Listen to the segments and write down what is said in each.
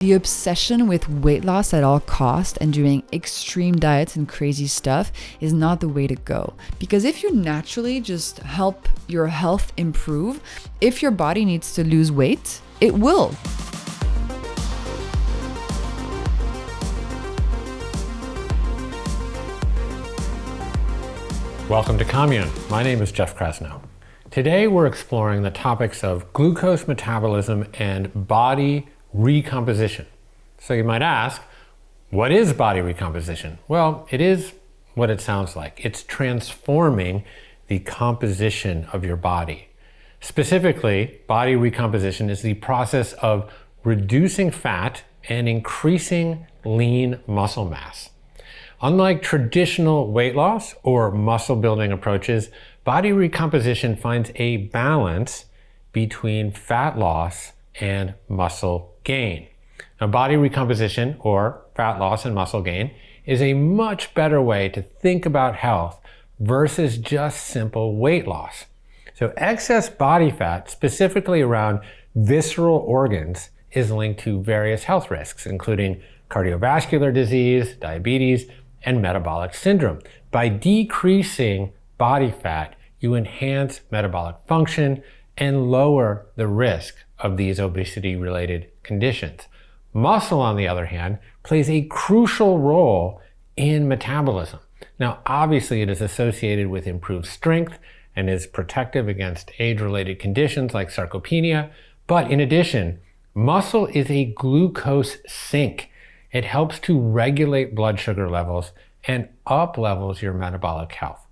The obsession with weight loss at all costs and doing extreme diets and crazy stuff is not the way to go. Because if you naturally just help your health improve, if your body needs to lose weight, it will. Welcome to Commune. My name is Jeff Krasno. Today we're exploring the topics of glucose metabolism and body recomposition. So you might ask, what is body recomposition? Well, it is what it sounds like. It's transforming the composition of your body. Specifically, body recomposition is the process of reducing fat and increasing lean muscle mass. Unlike traditional weight loss or muscle building approaches, body recomposition finds a balance between fat loss and muscle gain. Now, body recomposition, or fat loss and muscle gain, is a much better way to think about health versus just simple weight loss. So excess body fat, specifically around visceral organs, is linked to various health risks, including cardiovascular disease, diabetes, and metabolic syndrome. By decreasing body fat, you enhance metabolic function and lower the risk of these obesity-related conditions. Muscle, on the other hand, plays a crucial role in metabolism. Now, obviously, it is associated with improved strength and is protective against age-related conditions like sarcopenia. But in addition, muscle is a glucose sink. It helps to regulate blood sugar levels and up-levels your metabolic health.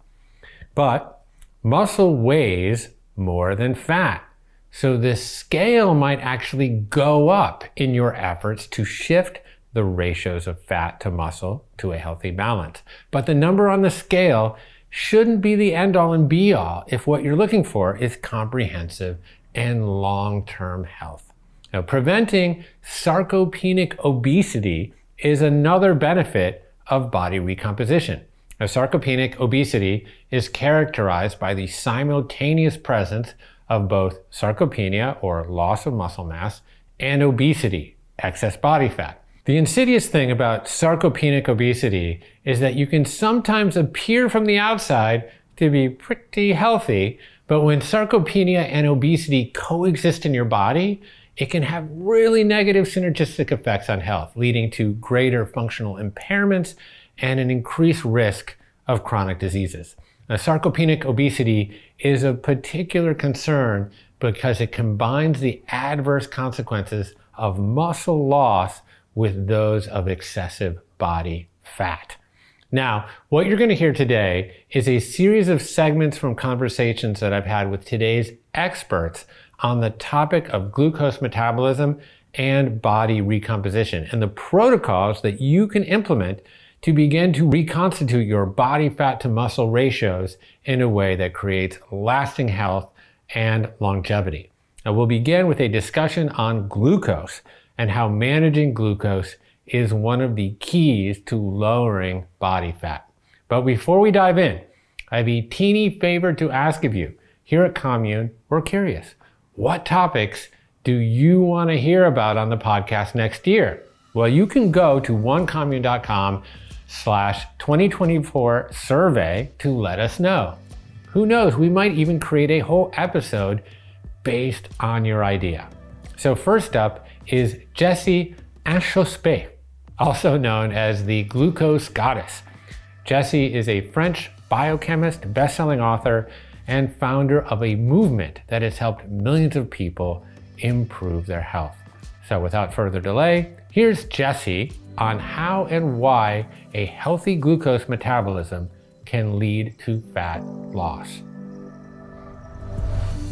But muscle weighs more than fat. So the scale might actually go up in your efforts to shift the ratios of fat to muscle to a healthy balance. But the number on the scale shouldn't be the end-all and be-all if what you're looking for is comprehensive and long-term health. Now, preventing sarcopenic obesity is another benefit of body recomposition. Now, sarcopenic obesity is characterized by the simultaneous presence of both sarcopenia, or loss of muscle mass, and obesity, excess body fat. The insidious thing about sarcopenic obesity is that you can sometimes appear from the outside to be pretty healthy, but when sarcopenia and obesity coexist in your body, it can have really negative synergistic effects on health, leading to greater functional impairments and an increased risk of chronic diseases. Now, sarcopenic obesity is a particular concern because it combines the adverse consequences of muscle loss with those of excessive body fat. Now, what you're going to hear today is a series of segments from conversations that I've had with today's experts on the topic of glucose metabolism and body recomposition, and the protocols that you can implement to begin to reconstitute your body fat to muscle ratios in a way that creates lasting health and longevity. Now, we'll begin with a discussion on glucose and how managing glucose is one of the keys to lowering body fat. But before we dive in, I have a teeny favor to ask of you. Here at Commune, we're curious. What topics do you want to hear about on the podcast next year? Well, you can go to onecommune.com/2024 survey to let us know. Who knows, we might even create a whole episode based on your idea. So first up is Jessie Inchauspé, also known as the glucose goddess. Jessie is a French biochemist, best-selling author, and founder of a movement that has helped millions of people improve their health. So without further delay, here's Jessie on how and why a healthy glucose metabolism can lead to fat loss.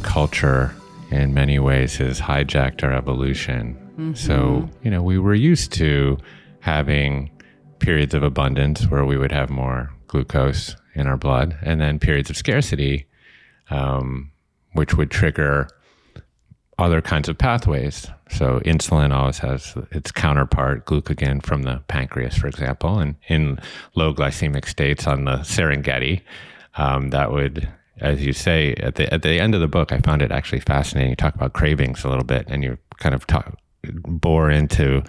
Culture, in many ways, has hijacked our evolution. So, we were used to having periods of abundance where we would have more glucose in our blood, and then periods of scarcity, which would trigger other kinds of pathways. So insulin always has its counterpart, glucagon, from the pancreas, for example. And in low glycemic states on the Serengeti, that would, as you say, at the end of the book, I found it actually fascinating. You talk about cravings a little bit, and you're kind of bore into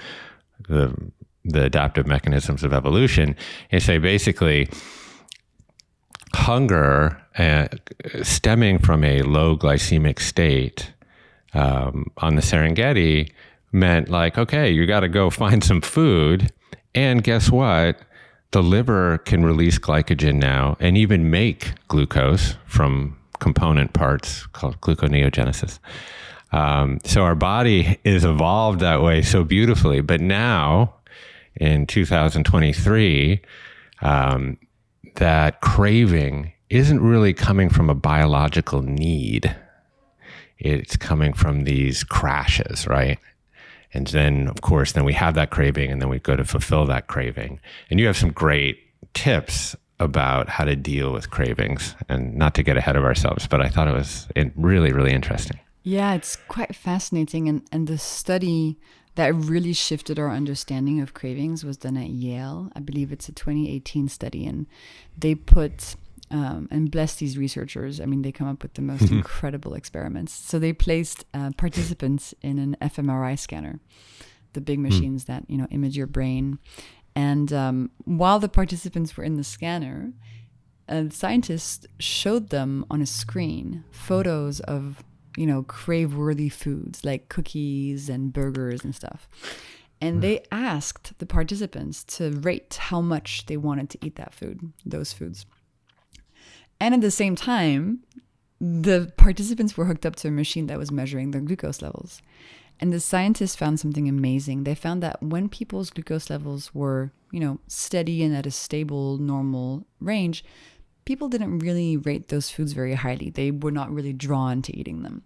the adaptive mechanisms of evolution, and say basically hunger stemming from a low glycemic state on the Serengeti meant like, okay, you got to go find some food, and guess what? The liver can release glycogen now and even make glucose from component parts called gluconeogenesis. So our body is evolved that way so beautifully. But now, in 2023, that craving isn't really coming from a biological need. It's coming from these crashes, right? And then, of course, then we have that craving, and then we go to fulfill that craving. And you have some great tips about how to deal with cravings, and not to get ahead of ourselves, but I thought it was really, really interesting. Yeah, it's quite fascinating. And the study that really shifted our understanding of cravings was done at Yale. I believe it's a 2018 study, and they put... and bless these researchers. I mean, they come up with the most incredible experiments. So they placed participants in an fMRI scanner, the big machines that, image your brain. And while the participants were in the scanner, scientists showed them on a screen photos of, crave-worthy foods like cookies and burgers and stuff. And they asked the participants to rate how much they wanted to eat those foods. And at the same time, the participants were hooked up to a machine that was measuring their glucose levels. And the scientists found something amazing. They found that when people's glucose levels were, steady and at a stable, normal range, people didn't really rate those foods very highly. They were not really drawn to eating them.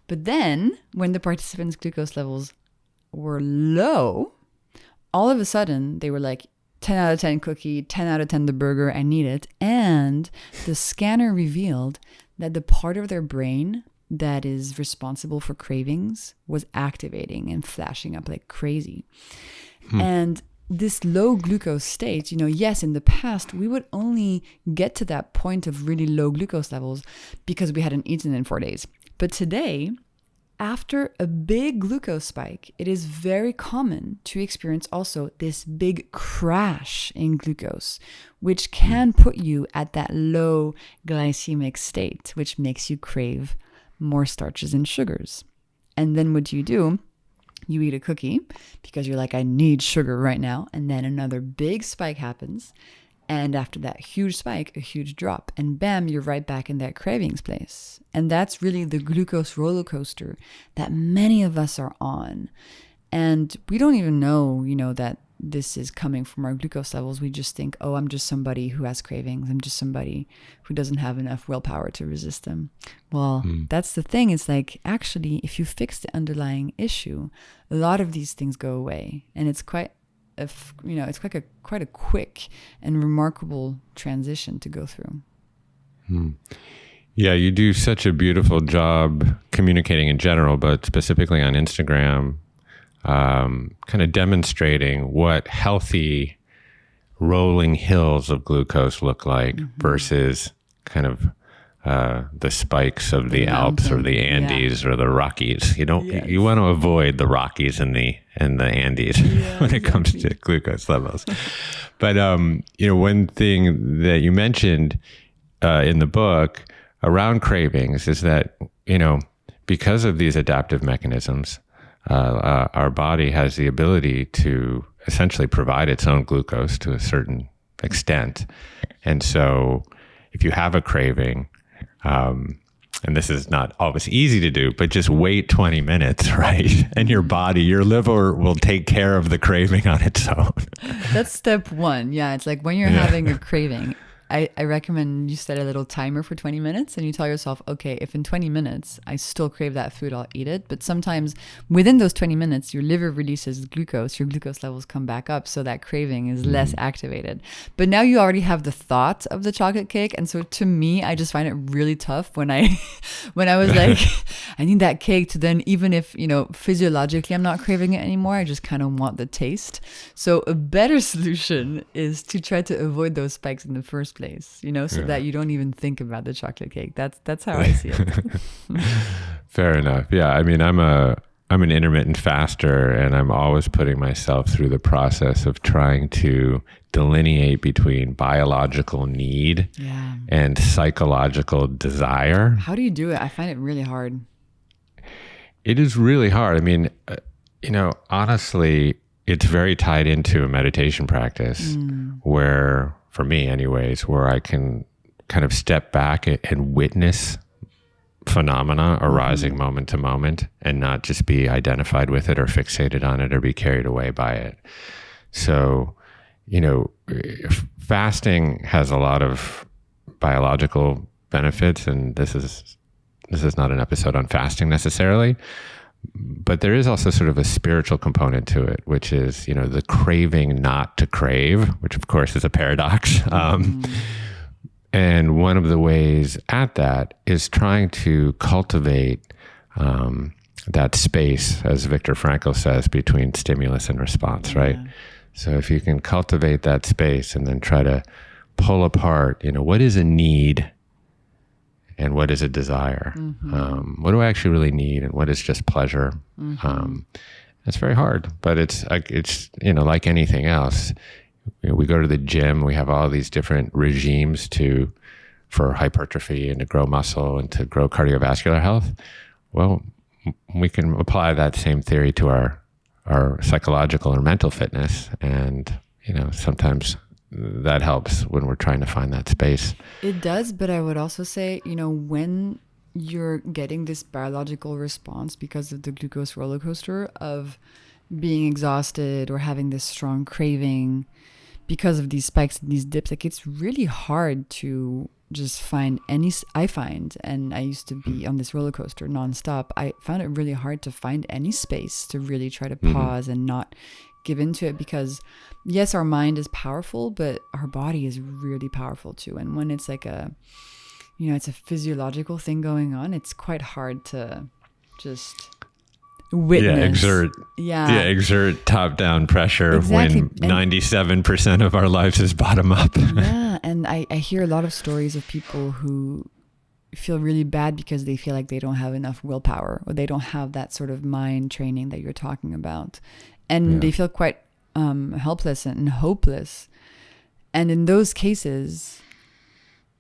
But then, when the participants' glucose levels were low, all of a sudden, they were like, 10 out of 10 cookie, 10 out of 10 the burger, I need it. And the scanner revealed that the part of their brain that is responsible for cravings was activating and flashing up like crazy. And this low glucose state, yes, in the past, we would only get to that point of really low glucose levels because we hadn't eaten in 4 days. But today, after a big glucose spike, it is very common to experience also this big crash in glucose, which can put you at that low glycemic state, which makes you crave more starches and sugars. And then what do? You eat a cookie because you're like, I need sugar right now. And then another big spike happens. And after that huge spike, a huge drop, and bam, you're right back in that cravings place. And that's really the glucose roller coaster that many of us are on. And we don't even know, that this is coming from our glucose levels. We just think, oh, I'm just somebody who has cravings. I'm just somebody who doesn't have enough willpower to resist them. Well, that's the thing. It's like, actually, if you fix the underlying issue, a lot of these things go away. And it's quite it's quite a quick and remarkable transition to go through. Yeah, you do such a beautiful job communicating in general, but specifically on Instagram, kind of demonstrating what healthy rolling hills of glucose look like versus kind of the spikes of the Alps or the Andes or the Rockies. You want to avoid the Rockies and the Andes when it comes to glucose levels. But one thing that you mentioned in the book around cravings is that because of these adaptive mechanisms, our body has the ability to essentially provide its own glucose to a certain extent. And so if you have a craving, and this is not always easy to do, but just wait 20 minutes, right? And your liver will take care of the craving on its own. That's step one. Yeah, it's like when you're having a craving, I recommend you set a little timer for 20 minutes and you tell yourself, okay, if in 20 minutes I still crave that food, I'll eat it. But sometimes within those 20 minutes, your liver releases glucose, your glucose levels come back up, so that craving is less activated. But now you already have the thought of the chocolate cake. And so to me, I just find it really tough when I was like, I need that cake, to then, even if, physiologically I'm not craving it anymore, I just kind of want the taste. So a better solution is to try to avoid those spikes in the first place, so that you don't even think about the chocolate cake. That's how I see it. Fair enough. Yeah. I mean, I'm a I'm an intermittent faster, and I'm always putting myself through the process of trying to delineate between biological need and psychological desire. How do you do it? I find it really hard. It is really hard. I mean, honestly, it's very tied into a meditation practice where, for me anyways, where I can kind of step back and witness phenomena arising moment to moment and not just be identified with it or fixated on it or be carried away by it. So, fasting has a lot of biological benefits, and this is not an episode on fasting necessarily, but there is also sort of a spiritual component to it, which is, the craving not to crave, which of course is a paradox. And one of the ways at that is trying to cultivate that space, as Viktor Frankl says, between stimulus and response, right? So if you can cultivate that space and then try to pull apart, what is a need and what is a desire? What do I actually really need and what is just pleasure? It's very hard, but it's like anything else. We go to the gym, we have all these different regimes for hypertrophy and to grow muscle and to grow cardiovascular health. Well, we can apply that same theory to our psychological or mental fitness. And, sometimes that helps when we're trying to find that space. It does, but I would also say, when you're getting this biological response because of the glucose roller coaster of being exhausted or having this strong craving, because of these spikes and these dips, like it's really hard to just find and I used to be on this roller coaster nonstop. I found it really hard to find any space to really try to pause and not give into it, because yes, our mind is powerful, but our body is really powerful too. And when it's like it's a physiological thing going on, it's quite hard to just witness. Exert top-down pressure when 97% of our lives is bottom-up. And I hear a lot of stories of people who feel really bad because they feel like they don't have enough willpower, or they don't have that sort of mind training that you're talking about, and they feel quite helpless and hopeless. And in those cases,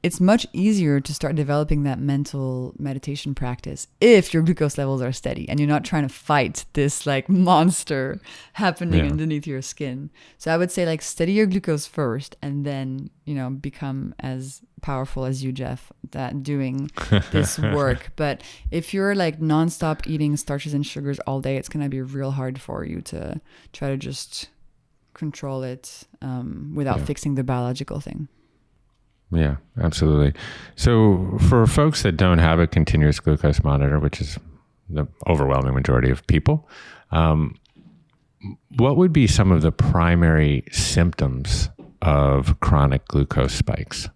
it's much easier to start developing that mental meditation practice if your glucose levels are steady and you're not trying to fight this like monster happening underneath your skin. So I would say like steady your glucose first, and then, become as powerful as you, Jeff, that doing this work. But if you're like nonstop eating starches and sugars all day, it's going to be real hard for you to try to just control it without fixing the biological thing. Yeah, absolutely. So for folks that don't have a continuous glucose monitor, which is the overwhelming majority of people, what would be some of the primary symptoms of chronic glucose spikes?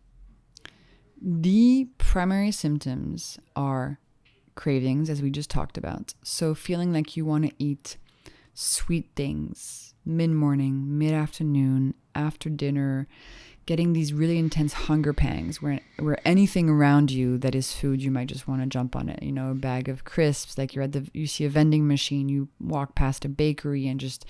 The primary symptoms are cravings, as we just talked about. So feeling like you want to eat sweet things mid-morning, mid-afternoon, after dinner, getting these really intense hunger pangs where anything around you that is food, you might just want to jump on it. A bag of crisps, like you see a vending machine, you walk past a bakery, and just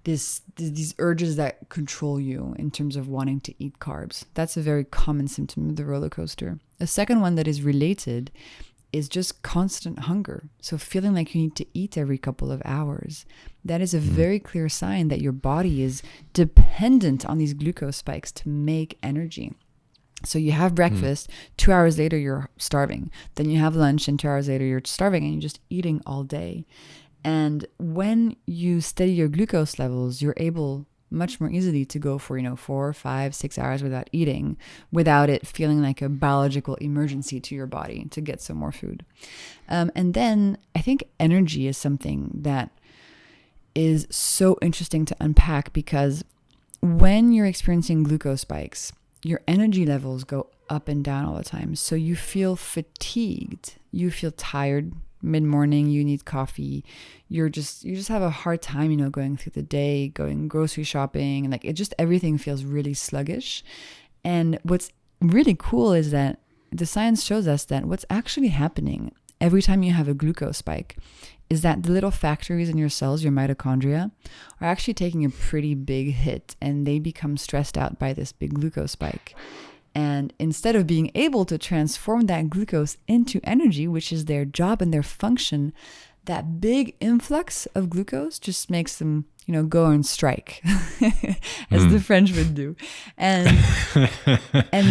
these urges that control you in terms of wanting to eat carbs. That's a very common symptom of the roller coaster. A second one that is related is just constant hunger. So feeling like you need to eat every couple of hours. That is a very clear sign that your body is dependent on these glucose spikes to make energy. So you have breakfast, 2 hours later, you're starving. Then you have lunch, and 2 hours later, you're starving, and you're just eating all day. And when you steady your glucose levels, you're able much more easily to go for 4, 5, 6 hours without eating, without it feeling like a biological emergency to your body to get some more food. And then I think energy is something that is so interesting to unpack, because when you're experiencing glucose spikes, your energy levels go up and down all the time. So you feel fatigued, you feel tired mid-morning, you need coffee, you just have a hard time, going through the day, going grocery shopping, and everything feels really sluggish. And what's really cool is that the science shows us that what's actually happening every time you have a glucose spike is that the little factories in your cells, your mitochondria, are actually taking a pretty big hit, and they become stressed out by this big glucose spike. And instead of being able to transform that glucose into energy, which is their job and their function, that big influx of glucose just makes them, go on strike, as the French would do. And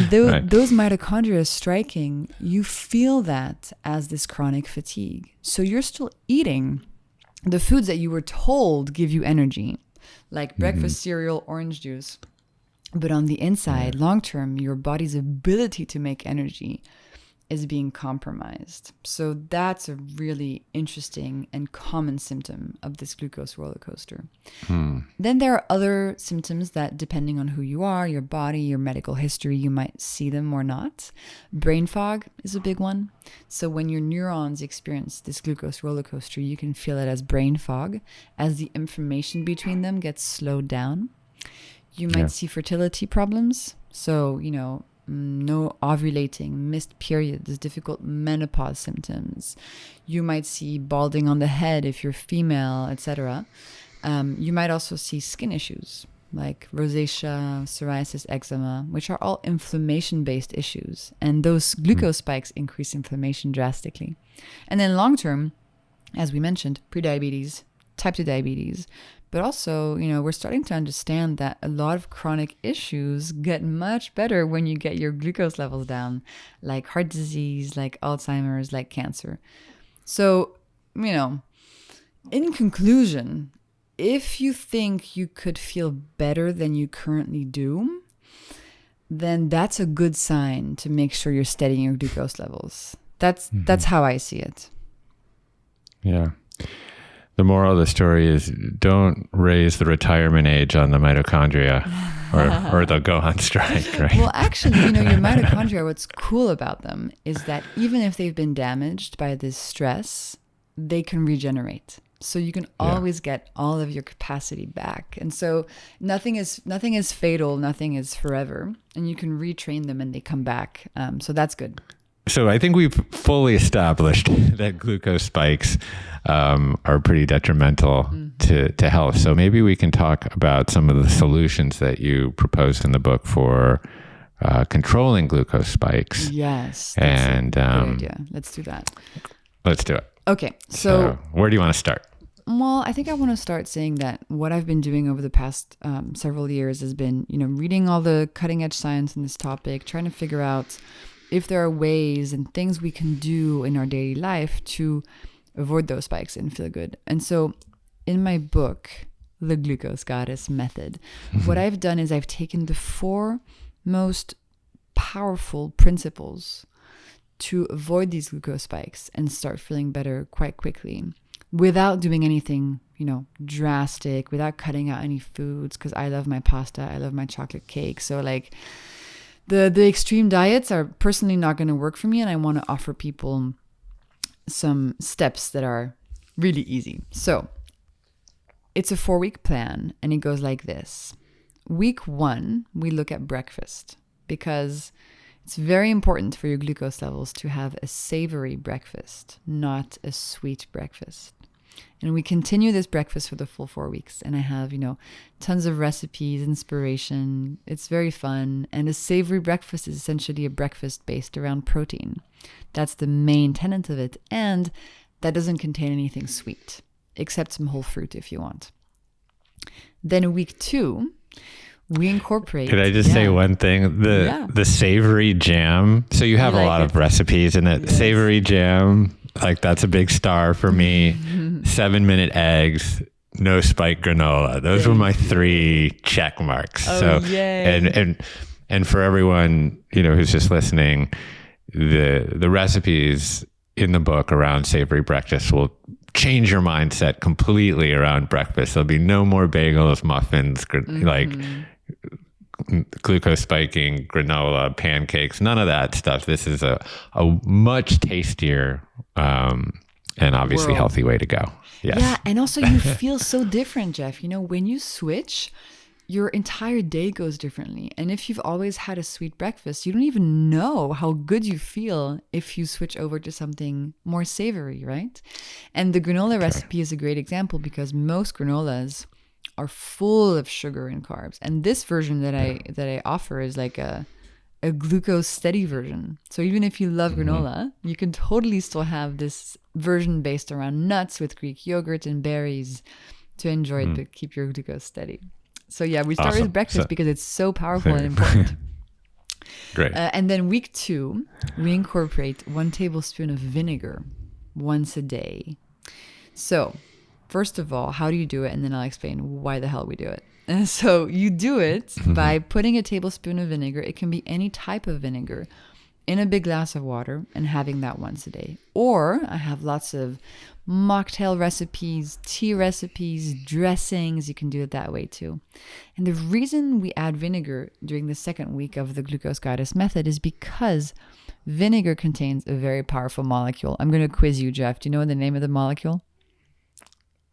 those mitochondria striking, you feel that as this chronic fatigue. So you're still eating the foods that you were told give you energy, like breakfast cereal, orange juice. But on the inside, long term, your body's ability to make energy is being compromised. So that's a really interesting and common symptom of this glucose roller coaster. Then there are other symptoms that, depending on who you are, your body, your medical history, you might see them or not. Brain fog is a big one. So when your neurons experience this glucose roller coaster, you can feel it as brain fog, as the information between them gets slowed down. You might see fertility problems. So, no ovulating, missed periods, difficult menopause symptoms. You might see balding on the head if you're female, etc. You might also see skin issues like rosacea, psoriasis, eczema, which are all inflammation-based issues. And those glucose spikes increase inflammation drastically. And then long-term, as we mentioned, prediabetes, type 2 diabetes. But also, we're starting to understand that a lot of chronic issues get much better when you get your glucose levels down, like heart disease, like Alzheimer's, like cancer. So, in conclusion, if you think you could feel better than you currently do, then that's a good sign to make sure you're steadying your glucose levels. That's how I see it. Yeah. The moral of the story is don't raise the retirement age on the mitochondria or they'll go on strike, right? Well, actually, your mitochondria, what's cool about them is that even if they've been damaged by this stress, they can regenerate. So you can always get all of your capacity back. And so nothing is fatal, nothing is forever. And you can retrain them and they come back. So that's good. So I think we've fully established that glucose spikes are pretty detrimental to health. So maybe we can talk about some of the solutions that you propose in the book for controlling glucose spikes. Yes, that's a good idea. Let's do that. Let's do it. Okay, so where do you want to start? Well, I think I want to start saying that what I've been doing over the past several years has been, reading all the cutting edge science in this topic, trying to figure out if there are ways and things we can do in our daily life to avoid those spikes and feel good. And so in my book, The Glucose Goddess Method, what I've done is I've taken the 4 most powerful principles to avoid these glucose spikes and start feeling better quite quickly without doing anything, drastic, without cutting out any foods, because I love my pasta, I love my chocolate cake. So the extreme diets are personally not going to work for me, and I want to offer people some steps that are really easy. So it's a 4-week plan, and it goes like this. Week 1, we look at breakfast, because it's very important for your glucose levels to have a savory breakfast, not a sweet breakfast. And we continue this breakfast for the full 4 weeks. And I have, tons of recipes, inspiration. It's very fun. And a savory breakfast is essentially a breakfast based around protein. That's the main tenet of it. And that doesn't contain anything sweet, except some whole fruit if you want. Then week 2, we incorporate. Could I just say one thing? The savory jam. So you have a lot of recipes, and that savory jam, that's a big star for me. 7-minute eggs, no spike granola. Those were my 3 check marks. Oh, so yay. And for everyone who's just listening, the recipes in the book around savory breakfast will change your mindset completely around breakfast. There'll be no more bagels, muffins, glucose spiking, granola, pancakes, none of that stuff. This is a much tastier and obviously healthy way to go. Yes. Yeah, and also you feel so different, Jeff. When you switch, your entire day goes differently. And if you've always had a sweet breakfast, you don't even know how good you feel if you switch over to something more savory, right? And the granola recipe is a great example because most granolas are full of sugar and carbs. And this version that I offer is like a glucose steady version. So even if you love granola, you can totally still have this version based around nuts with Greek yogurt and berries to enjoy it, but keep your glucose steady. So yeah, we start with breakfast because it's so powerful and important. Great. And then week 2, we incorporate 1 tablespoon of vinegar once a day. So first of all, how do you do it? And then I'll explain why the hell we do it. And so you do it by putting a tablespoon of vinegar. It can be any type of vinegar in a big glass of water and having that once a day. Or I have lots of mocktail recipes, tea recipes, dressings. You can do it that way too. And the reason we add vinegar during the second week of the glucose goddess method is because vinegar contains a very powerful molecule. I'm going to quiz you, Jeff. Do you know the name of the molecule?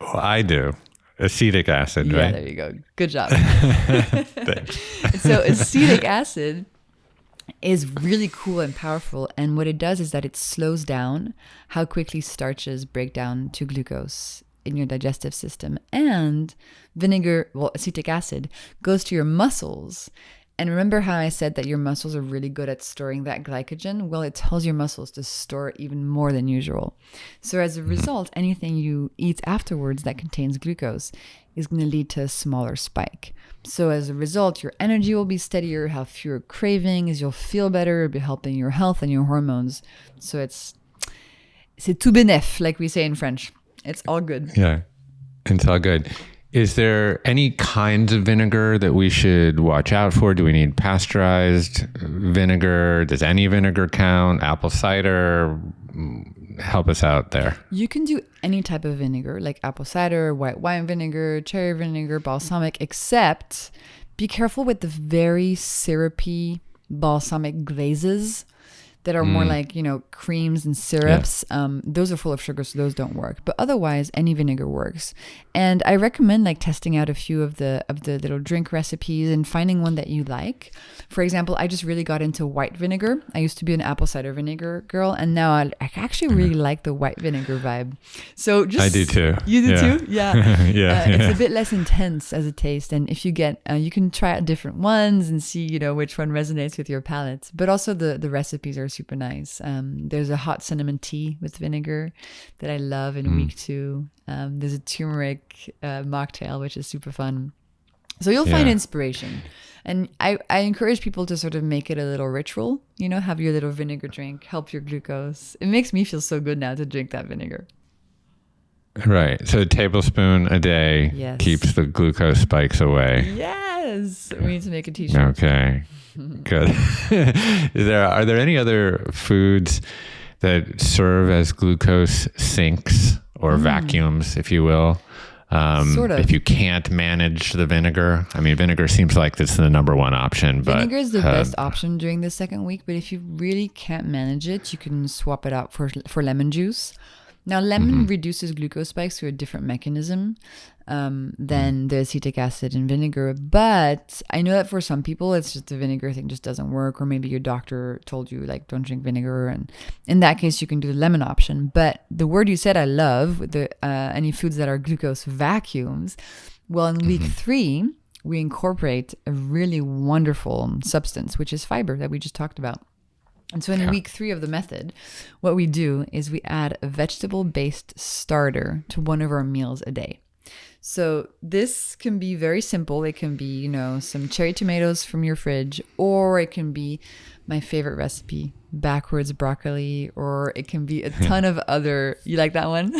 Well, I do. Acetic acid, yeah, right? Yeah, there you go. Good job. Thanks. So acetic acid is really cool and powerful. And what it does is that it slows down how quickly starches break down to glucose in your digestive system. And acetic acid goes to your muscles. And remember how I said that your muscles are really good at storing that glycogen? Well, it tells your muscles to store it even more than usual. So as a result, anything you eat afterwards that contains glucose is going to lead to a smaller spike. So as a result, your energy will be steadier, have fewer cravings, you'll feel better, it'll be helping your health and your hormones. So c'est tout bénef, like we say in French. It's all good. Yeah, it's all good. Is there any kinds of vinegar that we should watch out for? Do we need pasteurized vinegar? Does any vinegar count? Apple cider? Help us out there. You can do any type of vinegar, like apple cider, white wine vinegar, cherry vinegar, balsamic, except be careful with the very syrupy balsamic glazes that are more like, creams and syrups. Yeah. Those are full of sugar, so those don't work. But otherwise, any vinegar works. And I recommend testing out a few of the little drink recipes and finding one that you like. For example, I just really got into white vinegar. I used to be an apple cider vinegar girl, and now I actually really like the white vinegar vibe. So I do too. You do too? Yeah. Yeah. It's a bit less intense as a taste. And if you get, you can try out different ones and see, which one resonates with your palate. But also the recipes are super nice. There's a hot cinnamon tea with vinegar that I love in week 2. There's a turmeric mocktail, which is super fun. So you'll find inspiration. And I encourage people to sort of make it a little ritual, have your little vinegar drink, help your glucose. It makes me feel so good now to drink that vinegar. Right. So a tablespoon a day keeps the glucose spikes away. Yes. We need to make a t-shirt. Okay. Good. Are there any other foods that serve as glucose sinks or vacuums, if you will? Sort of. If you can't manage the vinegar. I mean, vinegar seems like it's the number one option. Vinegar is the best option during the second week, but if you really can't manage it, you can swap it out for lemon juice. Now, lemon reduces glucose spikes through a different mechanism than the acetic acid and vinegar. But I know that for some people, it's just the vinegar thing just doesn't work. Or maybe your doctor told you, don't drink vinegar. And in that case, you can do the lemon option. But the word you said I love, any foods that are glucose vacuums. Well, in week 3, we incorporate a really wonderful substance, which is fiber that we just talked about. And so in week 3 of the method, what we do is we add a vegetable-based starter to one of our meals a day. So this can be very simple. It can be, some cherry tomatoes from your fridge, or it can be my favorite recipe, backwards broccoli, or it can be a ton of other. You like that one?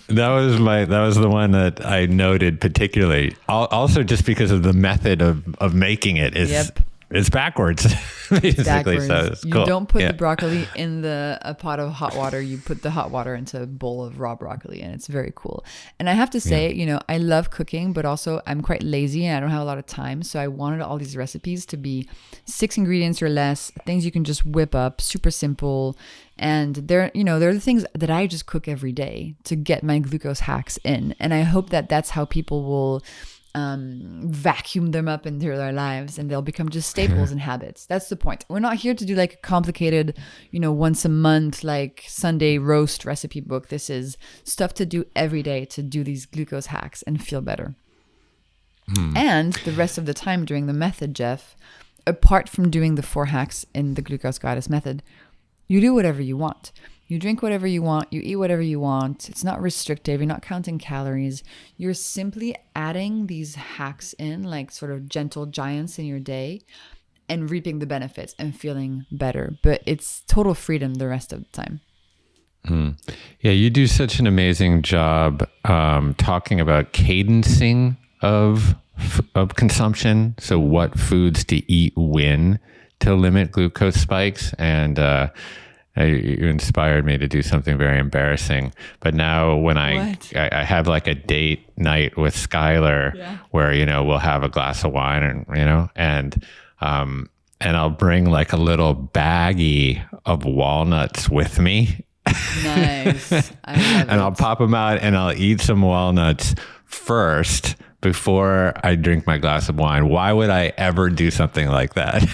That was the one that I noted particularly. Also, just because of the method of making it is. It's backwards, basically. Backwards. So it's you cool. don't put the broccoli in a pot of hot water. You put the hot water into a bowl of raw broccoli, and it's very cool. And I have to say, I love cooking, but also I'm quite lazy and I don't have a lot of time. So I wanted all these recipes to be 6 ingredients or less, things you can just whip up, super simple. And they're the things that I just cook every day to get my glucose hacks in. And I hope that that's how people will vacuum them up into their lives, and they'll become just staples and habits. That's the point. We're not here to do like a complicated, once a month, like Sunday roast recipe book. This is stuff to do every day to do these glucose hacks and feel better. And the rest of the time during the method, Jeff, apart from doing the 4 hacks in the Glucose Goddess method, you do whatever you want. You drink whatever you want. You eat whatever you want. It's not restrictive. You're not counting calories. You're simply adding these hacks in, like sort of gentle giants in your day, and reaping the benefits and feeling better. But it's total freedom the rest of the time. Yeah, you do such an amazing job talking about cadencing of consumption. So what foods to eat when to limit glucose spikes. And you inspired me to do something very embarrassing. But now when I have like a date night with Skylar where, we'll have a glass of wine and I'll bring like a little baggie of walnuts with me. Nice. And I'll pop them out and I'll eat some walnuts first before I drink my glass of wine. Why would I ever do something like that?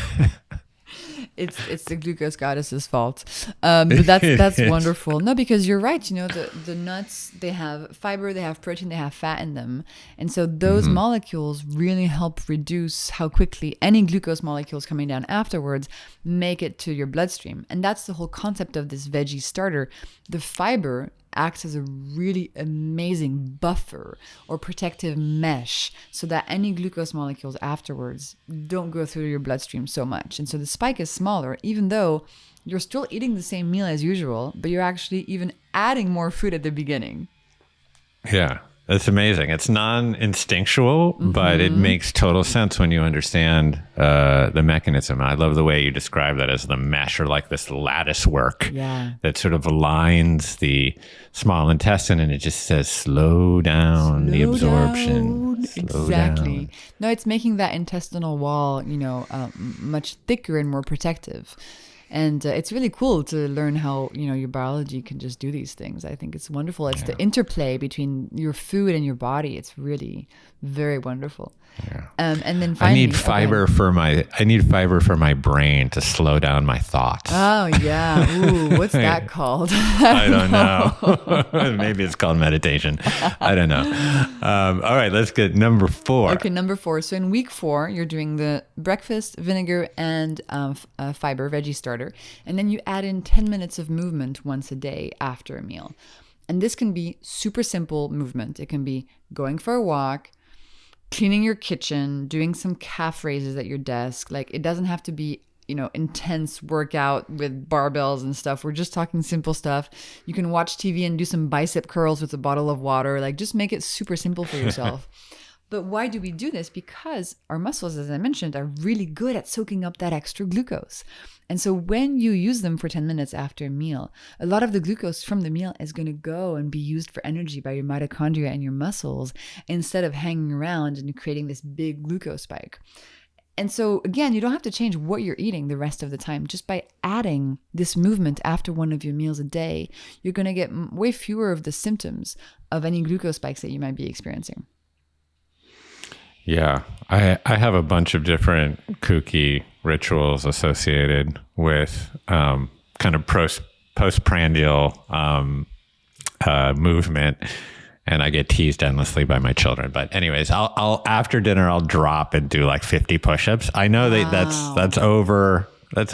It's the Glucose Goddess's fault. But that's wonderful. No, because you're right. The nuts, they have fiber, they have protein, they have fat in them. And so those molecules really help reduce how quickly any glucose molecules coming down afterwards make it to your bloodstream. And that's the whole concept of this veggie starter. The fiber acts as a really amazing buffer or protective mesh so that any glucose molecules afterwards don't go through your bloodstream so much. And so the spike is smaller, even though you're still eating the same meal as usual, but you're actually even adding more food at the beginning. Yeah, that's amazing. It's non-instinctual, but it makes total sense when you understand the mechanism. I love the way you describe that as the mesh, or like this lattice work that sort of aligns the small intestine, and it just says slow down the absorption. Exactly. No, it's making that intestinal wall, much thicker and more protective. And it's really cool to learn how, your biology can just do these things. I think it's wonderful. It's the interplay between your food and your body. It's really very wonderful. Yeah. And then finally, I need fiber for my brain to slow down my thoughts. Oh yeah. Ooh, what's that called? I don't know. Maybe it's called meditation. I don't know. All right, let's get number 4. Okay, number 4. So in week 4, you're doing the breakfast, vinegar, and fiber, veggie starter. And then you add in 10 minutes of movement once a day after a meal. And this can be super simple movement. It can be going for a walk, cleaning your kitchen, doing some calf raises at your desk. Like, it doesn't have to be, intense workout with barbells and stuff. We're just talking simple stuff. You can watch TV and do some bicep curls with a bottle of water. Like, just make it super simple for yourself. But why do we do this? Because our muscles, as I mentioned, are really good at soaking up that extra glucose. And so when you use them for 10 minutes after a meal, a lot of the glucose from the meal is going to go and be used for energy by your mitochondria and your muscles instead of hanging around and creating this big glucose spike. And so again, you don't have to change what you're eating the rest of the time. Just by adding this movement after one of your meals a day, you're going to get way fewer of the symptoms of any glucose spikes that you might be experiencing. Yeah, I have a bunch of different kooky rituals associated with kind of postprandial movement, and I get teased endlessly by my children. But anyways, I'll after dinner I'll drop and do like 50 push-ups. I know that that's over the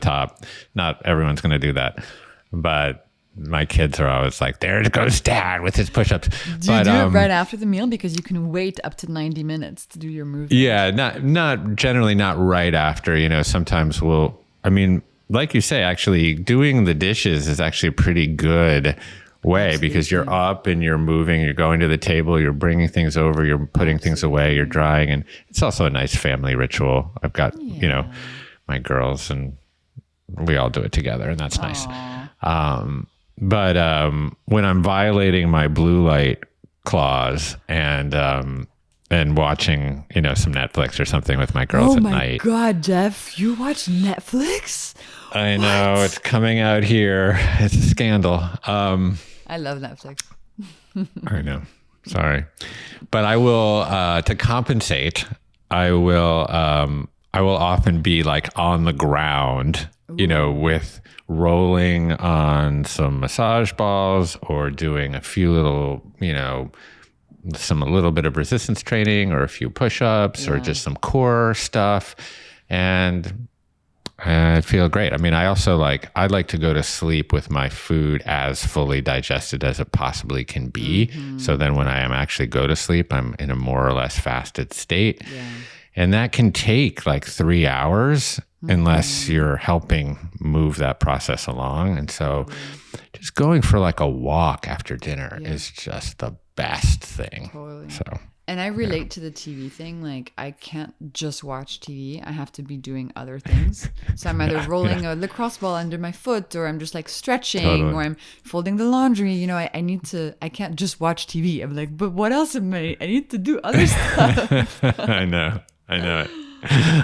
top. Not everyone's going to do that, but my kids are always like, there goes Dad with his push-ups. Do you do it right after the meal? Because you can wait up to 90 minutes to do your movement. Yeah, not generally not right after. Sometimes like you say, actually doing the dishes is actually a pretty good way. Absolutely. Because you're up and you're moving, you're going to the table, you're bringing things over, you're putting things away, you're drying. And it's also a nice family ritual. I've got, my girls, and we all do it together, and that's nice. But when I'm violating my blue light clause and watching, some Netflix or something with my girls at night. Oh my God, Jeff, you watch Netflix? I know, it's coming out here. It's a scandal. I love Netflix. I know. Sorry. But I will, to compensate, I will often be like on the ground, with rolling on some massage balls or doing a few little, a little bit of resistance training or a few push-ups or just some core stuff. And I feel great. I mean, I also I like to go to sleep with my food as fully digested as it possibly can be. So then when I am actually go to sleep, I'm in a more or less fasted state. Yeah. And that can take 3 hours unless you're helping move that process along. And so just going for a walk after dinner is just the best thing. Totally. So. And I relate to the TV thing. I can't just watch TV. I have to be doing other things. So I'm either rolling a lacrosse ball under my foot, or I'm just stretching, or I'm folding the laundry. I can't just watch TV. I'm like, but what else am I need to do other stuff. I know it.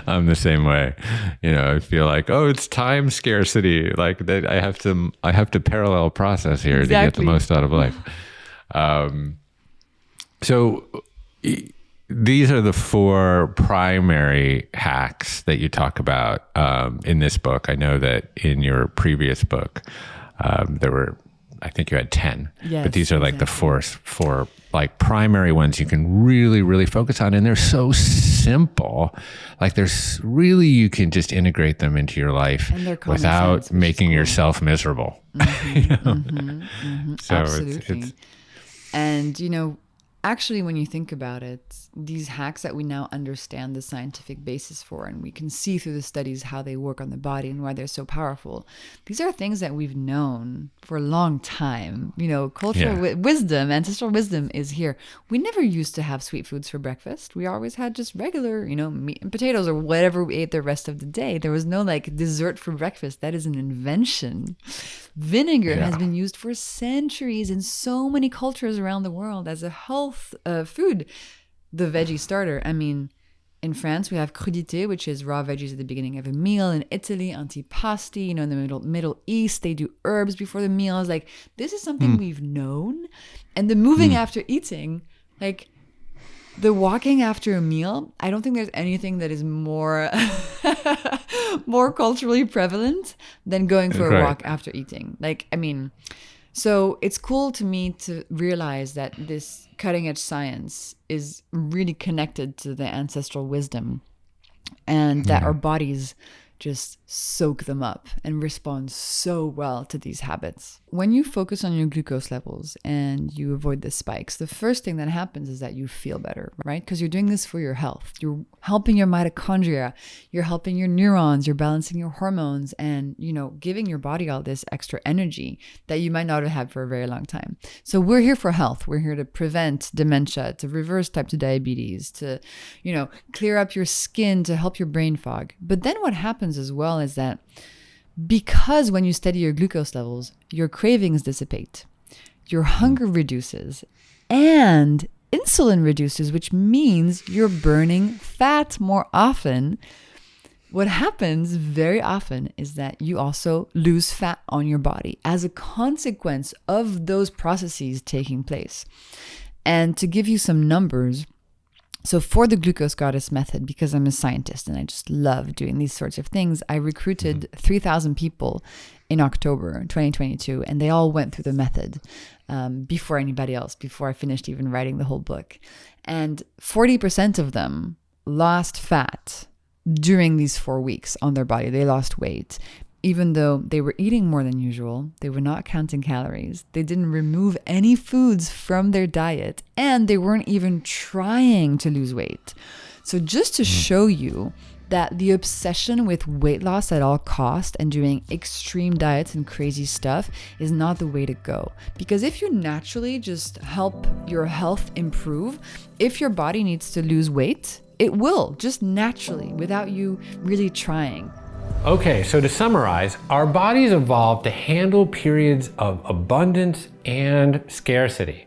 I'm the same way. I feel it's time scarcity. That I have to parallel process here to get the most out of life. So these are the 4 primary hacks that you talk about in this book. I know that in your previous book, there were, I think you had 10, but these are the four primary ones you can really, really focus on. And they're so simple. You can just integrate them into your life without making yourself miserable. So absolutely. And, actually, when you think about it, these hacks that we now understand the scientific basis for, and we can see through the studies how they work on the body and why they're so powerful, these are things that we've known for a long time. Cultural wisdom, ancestral wisdom is here. We never used to have sweet foods for breakfast. We always had just regular, meat and potatoes or whatever we ate the rest of the day. There was no dessert for breakfast. That is an invention. Vinegar has been used for centuries in so many cultures around the world as a health food. The veggie starter. I mean, in France, we have crudité, which is raw veggies at the beginning of a meal. In Italy, antipasti. In the Middle East, they do herbs before the meals. This is something we've known. And the moving after eating, the walking after a meal, I don't think there's anything that is more more culturally prevalent than going for a walk after eating. So it's cool to me to realize that this cutting edge science is really connected to the ancestral wisdom, and that our bodies just soak them up and respond so well to these habits. When you focus on your glucose levels and you avoid the spikes, the first thing that happens is that you feel better, right? Because you're doing this for your health. You're helping your mitochondria, you're helping your neurons, you're balancing your hormones, and, giving your body all this extra energy that you might not have had for a very long time. So we're here for health. We're here to prevent dementia, to reverse type 2 diabetes, to, clear up your skin, to help your brain fog. But then what happens as well is that because when you steady your glucose levels, your cravings dissipate, your hunger reduces, and insulin reduces, which means you're burning fat more often. What happens very often is that you also lose fat on your body as a consequence of those processes taking place. And to give you some numbers, so for the glucose goddess method, because I'm a scientist and I just love doing these sorts of things, I recruited 3,000 people in October 2022, and they all went through the method before anybody else, before I finished even writing the whole book. And 40% of them lost fat during these 4 weeks on their body. They lost weight. Even though they were eating more than usual, they were not counting calories, they didn't remove any foods from their diet, and they weren't even trying to lose weight. So just to show you that the obsession with weight loss at all cost and doing extreme diets and crazy stuff is not the way to go. Because if you naturally just help your health improve, if your body needs to lose weight, it will, just naturally, without you really trying. Okay, so to summarize, our bodies evolved to handle periods of abundance and scarcity.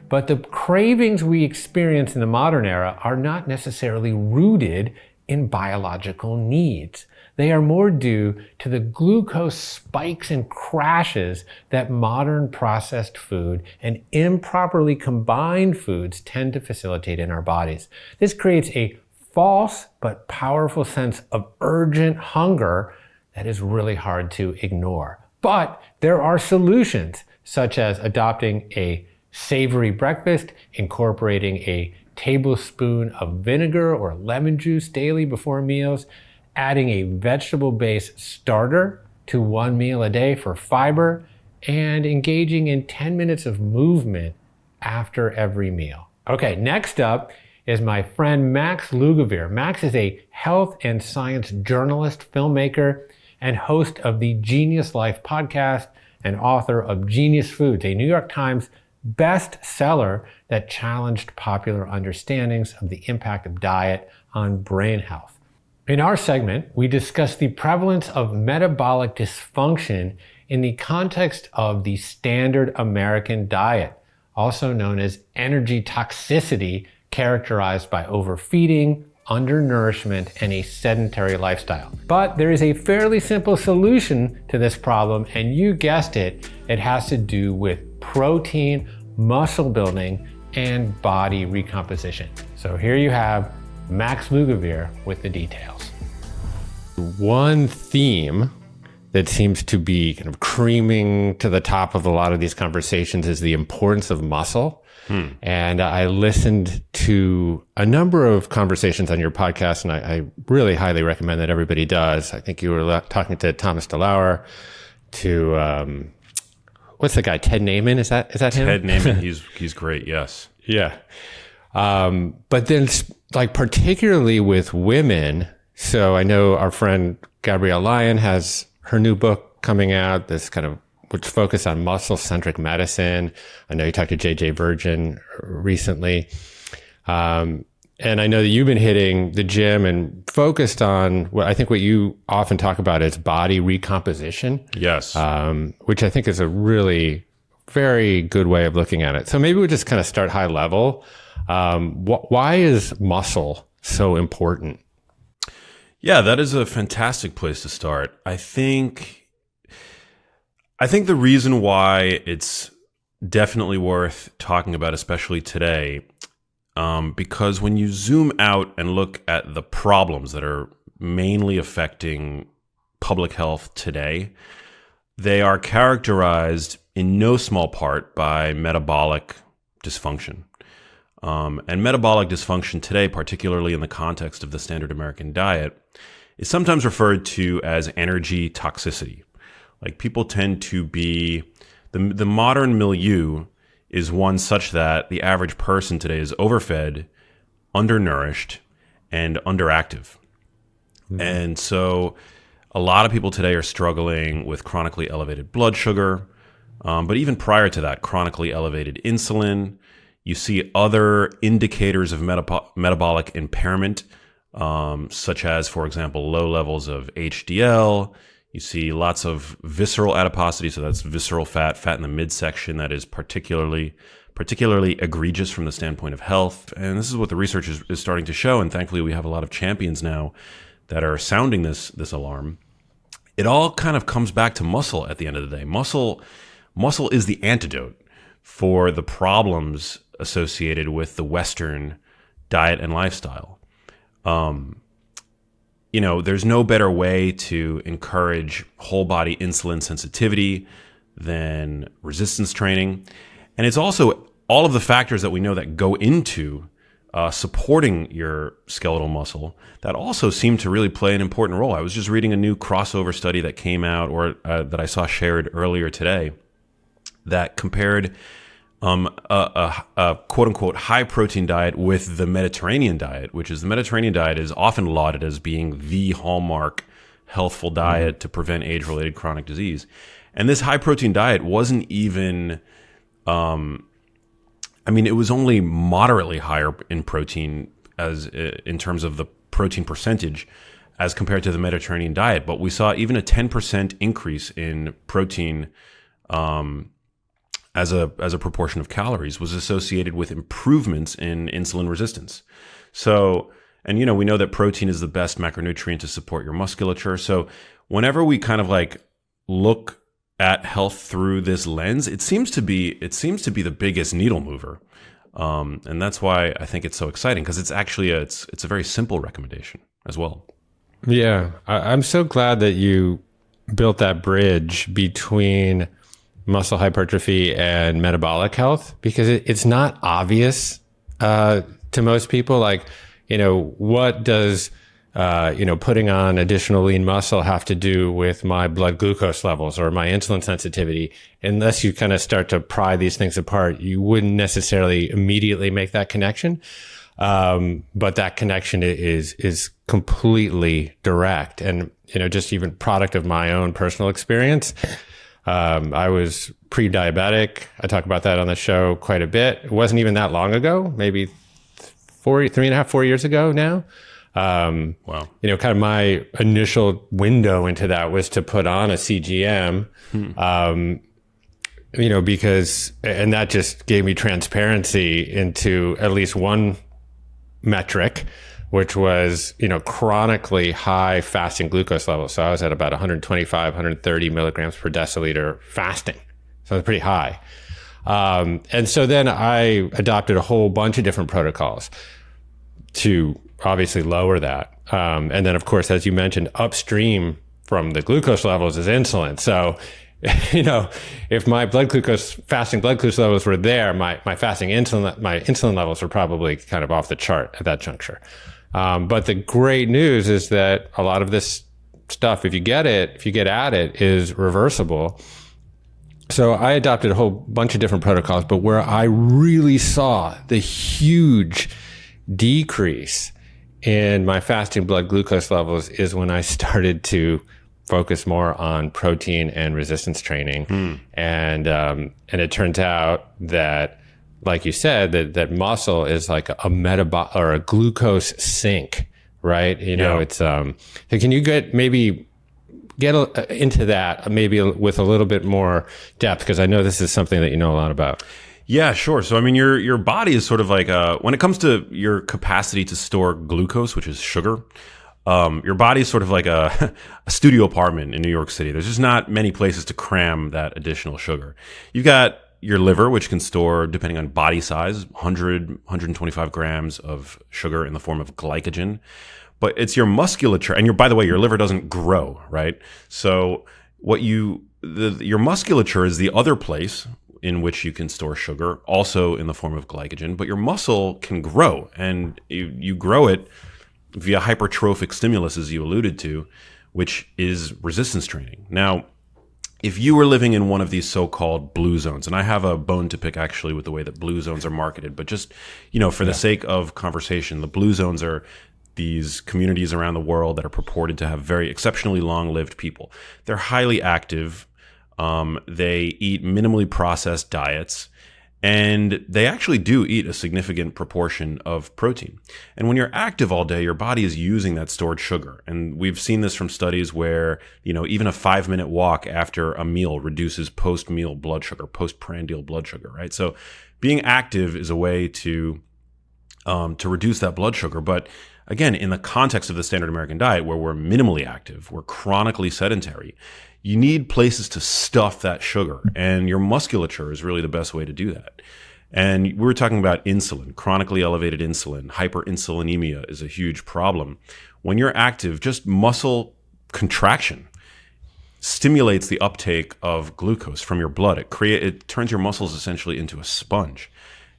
But the cravings we experience in the modern era are not necessarily rooted in biological needs. They are more due to the glucose spikes and crashes that modern processed food and improperly combined foods tend to facilitate in our bodies. This creates a false but powerful sense of urgent hunger that is really hard to ignore. But there are solutions, such as adopting a savory breakfast, incorporating a tablespoon of vinegar or lemon juice daily before meals, adding a vegetable-based starter to one meal a day for fiber, and engaging in 10 minutes of movement after every meal. Okay, next up is my friend Max Lugavere. Max is a health and science journalist, filmmaker, and host of the Genius Life podcast and author of Genius Foods, a New York Times bestseller that challenged popular understandings of the impact of diet on brain health. In our segment, we discuss the prevalence of metabolic dysfunction in the context of the standard American diet, also known as energy toxicity, characterized by overfeeding, undernourishment, and a sedentary lifestyle. But there is a fairly simple solution to this problem, and you guessed it, it has to do with protein, muscle building, and body recomposition. So here you have Max Lugavere with the details. One theme that seems to be kind of creaming to the top of a lot of these conversations is the importance of muscle. And I listened to a number of conversations on your podcast, and I really highly recommend that everybody does. I think you were talking to Thomas DeLauer, to what's the guy, Ted Naiman? Is that him? Ted Naiman, he's great, yes. Yeah. But then, like, particularly with women, so I know our friend Gabrielle Lyon has her new book coming out, this kind of which focus on muscle-centric medicine. I know you talked to JJ Virgin recently. And I know that you've been hitting the gym and focused on what I think what you often talk about is body recomposition. Yes. Which I think is a really very good way of looking at it. So maybe we'll just kind of start high level. Why is muscle so important? Yeah, that is a fantastic place to start. I think the reason why it's definitely worth talking about, especially today, because when you zoom out and look at the problems that are mainly affecting public health today, they are characterized in no small part by metabolic dysfunction. And metabolic dysfunction today, particularly in the context of the standard American diet, is sometimes referred to as energy toxicity. Like, people tend to be, the modern milieu is one such that the average person today is overfed, undernourished, and underactive. And so a lot of people today are struggling with chronically elevated blood sugar, but even prior to that, chronically elevated insulin. You see other indicators of metabolic impairment, such as, for example, low levels of HDL. You see lots of visceral adiposity, so that's visceral fat in the midsection that is particularly egregious from the standpoint of health. And this is what the research is starting to show, and thankfully we have a lot of champions now that are sounding this alarm. It all kind of comes back to muscle at the end of the day. Muscle is the antidote for the problems associated with the Western diet and lifestyle. There's no better way to encourage whole body insulin sensitivity than resistance training. And it's also all of the factors that we know that go into supporting your skeletal muscle that also seem to really play an important role. I was just reading a new crossover study that came out, or that I saw shared earlier today, that compared a quote-unquote high-protein diet with the Mediterranean diet, which is the Mediterranean diet is often lauded as being the hallmark healthful diet to prevent age-related chronic disease. And this high-protein diet wasn't even, it was only moderately higher in protein as in terms of the protein percentage as compared to the Mediterranean diet. But we saw even a 10% increase in protein as a proportion of calories was associated with improvements in insulin resistance. So And, we know that protein is the best macronutrient to support your musculature. So whenever we kind of like look at health through this lens, it seems to be the biggest needle mover. And that's why I think it's so exciting, because it's actually it's a very simple recommendation as well. Yeah, I'm so glad that you built that bridge between muscle hypertrophy and metabolic health, because it's not obvious to most people. Like, what does putting on additional lean muscle have to do with my blood glucose levels or my insulin sensitivity? Unless you kind of start to pry these things apart, you wouldn't necessarily immediately make that connection. But that connection is completely direct. And, just even product of my own personal experience. I was pre-diabetic. I talk about that on the show quite a bit. It wasn't even that long ago, maybe 3.5, 4 years ago now. Wow. Kind of my initial window into that was to put on a CGM, because, and that just gave me transparency into at least one metric, which was, chronically high fasting glucose levels. So I was at about 125, 130 milligrams per deciliter fasting. So it's pretty high. And so then I adopted a whole bunch of different protocols to obviously lower that. And then, of course, as you mentioned, upstream from the glucose levels is insulin. So, if my fasting blood glucose levels were there, my insulin levels were probably kind of off the chart at that juncture. But the great news is that a lot of this stuff, if you get at it, is reversible. So I adopted a whole bunch of different protocols, but where I really saw the huge decrease in my fasting blood glucose levels is when I started to focus more on protein and resistance training. And it turns out that, like you said, that muscle is like a metabolic or a glucose sink, right? It's, so can you get into that maybe with a little bit more depth? Because I know this is something that you know a lot about. Yeah, sure. So, I mean, your body is sort of like when it comes to your capacity to store glucose, which is sugar, your body is sort of like a studio apartment in New York City. There's just not many places to cram that additional sugar. You've got your liver, which can store, depending on body size, 125 grams of sugar in the form of glycogen. But it's your musculature, and by the way, your liver doesn't grow, right? So your musculature is the other place in which you can store sugar, also in the form of glycogen, but your muscle can grow, and you grow it via hypertrophic stimulus, as you alluded to, which is resistance training. Now, if you were living in one of these so-called blue zones, and I have a bone to pick actually with the way that blue zones are marketed, but just, for the sake of conversation, the blue zones are these communities around the world that are purported to have very exceptionally long-lived people. They're highly active. They eat minimally processed diets, and they actually do eat a significant proportion of protein. And when you're active all day, your body is using that stored sugar. And we've seen this from studies where, even a 5-minute walk after a meal reduces post-meal blood sugar, postprandial blood sugar, right? So being active is a way to reduce that blood sugar. But again, in the context of the standard American diet, where we're minimally active, we're chronically sedentary, you need places to stuff that sugar, and your musculature is really the best way to do that. And we were talking about insulin, chronically elevated insulin. Hyperinsulinemia is a huge problem. When you're active, just muscle contraction stimulates the uptake of glucose from your blood. It turns your muscles essentially into a sponge,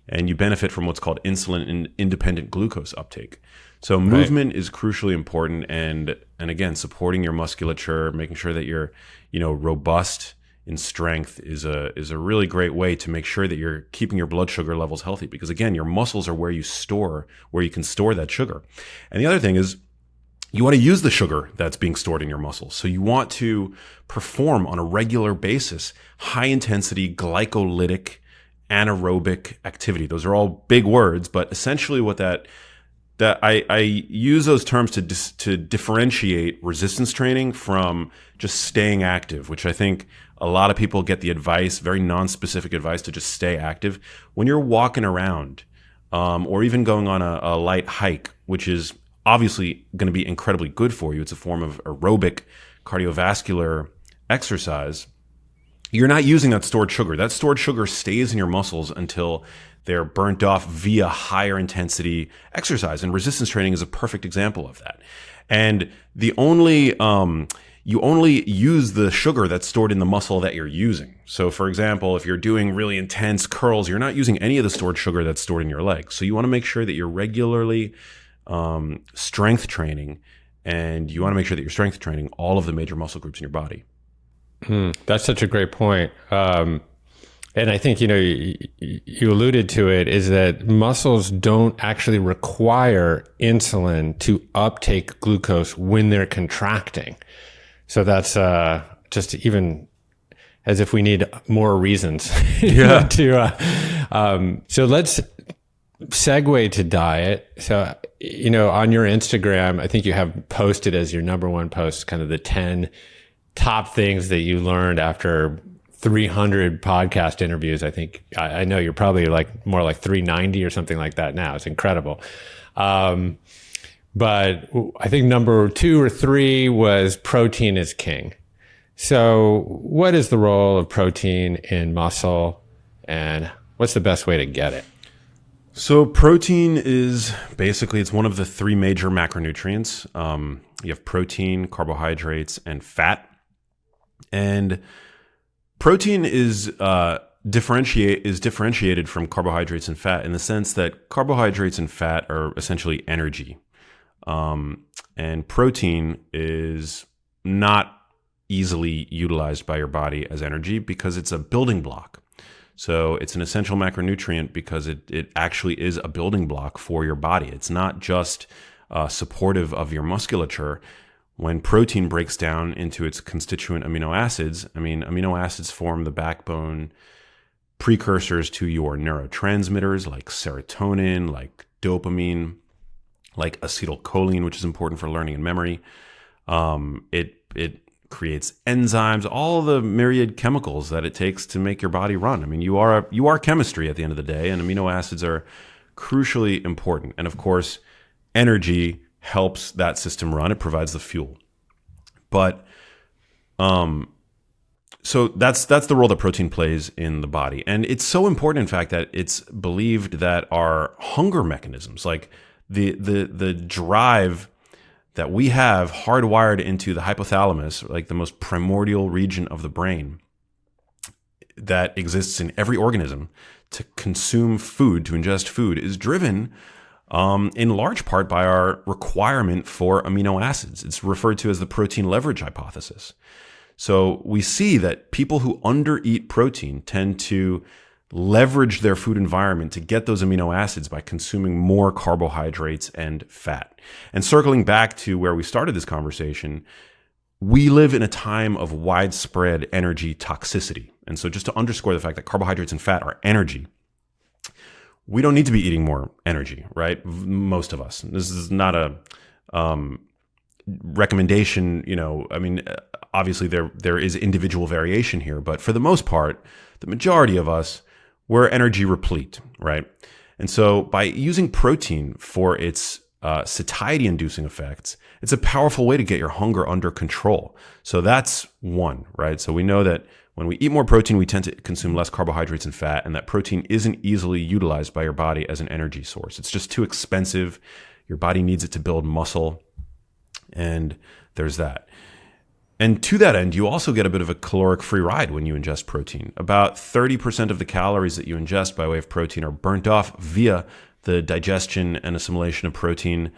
and you benefit from what's called insulin-independent glucose uptake. So movement is crucially important, and again, supporting your musculature, making sure that you're, robust in strength is a really great way to make sure that you're keeping your blood sugar levels healthy. Because again, your muscles are where you can store that sugar. And the other thing is, you want to use the sugar that's being stored in your muscles. So you want to perform on a regular basis high intensity glycolytic anaerobic activity. Those are all big words, but essentially what that I use those terms to differentiate resistance training from just staying active, which I think a lot of people get the advice, very non-specific advice, to just stay active. When you're walking around, or even going on a light hike, which is obviously going to be incredibly good for you. It's a form of aerobic cardiovascular exercise. You're not using that stored sugar. That stored sugar stays in your muscles until they're burnt off via higher intensity exercise. And resistance training is a perfect example of that. And you only use the sugar that's stored in the muscle that you're using. So for example, if you're doing really intense curls, you're not using any of the stored sugar that's stored in your legs. So you want to make sure that you're regularly strength training, and you want to make sure that you're strength training all of the major muscle groups in your body. That's such a great point. And I think, you alluded to it, is that muscles don't actually require insulin to uptake glucose when they're contracting. So that's just even as if we need more reasons Yeah. So let's segue to diet. So, on your Instagram, I think you have posted as your number one post kind of the 10 top things that you learned after 300 podcast interviews. I think, I know you're probably more like 390 or something like that now. It's incredible. But I think number 2 or 3 was protein is king. So what is the role of protein in muscle, and what's the best way to get it? So protein is basically, it's one of the 3 major macronutrients. You have protein, carbohydrates, and fat. And protein is differentiated from carbohydrates and fat in the sense that carbohydrates and fat are essentially energy. And protein is not easily utilized by your body as energy because it's a building block. So it's an essential macronutrient because it actually is a building block for your body. It's not just supportive of your musculature. When protein breaks down into its constituent amino acids, amino acids form the backbone precursors to your neurotransmitters like serotonin, like dopamine, like acetylcholine, which is important for learning and memory. It creates enzymes, all the myriad chemicals that it takes to make your body run. You are chemistry at the end of the day, and amino acids are crucially important. And of course, energy helps that system run. It provides the fuel. But so that's the role that protein plays in the body. And it's so important, in fact, that it's believed that our hunger mechanisms, like the drive that we have hardwired into the hypothalamus, like the most primordial region of the brain that exists in every organism to consume food, to ingest food, is driven in large part by our requirement for amino acids. It's referred to as the protein leverage hypothesis. So we see that people who undereat protein tend to leverage their food environment to get those amino acids by consuming more carbohydrates and fat. And circling back to where we started this conversation, we live in a time of widespread energy toxicity. And so just to underscore the fact that carbohydrates and fat are energy, we don't need to be eating more energy, right? Most of us. This is not a recommendation, obviously there is individual variation here, but for the most part, the majority of us, we're energy replete, right? And so by using protein for its satiety-inducing effects, it's a powerful way to get your hunger under control. So that's one, right? So we know that when we eat more protein, we tend to consume less carbohydrates and fat, and that protein isn't easily utilized by your body as an energy source. It's just too expensive. Your body needs it to build muscle, and there's that. And to that end, you also get a bit of a caloric-free ride when you ingest protein. About 30% of the calories that you ingest by way of protein are burnt off via the digestion and assimilation of protein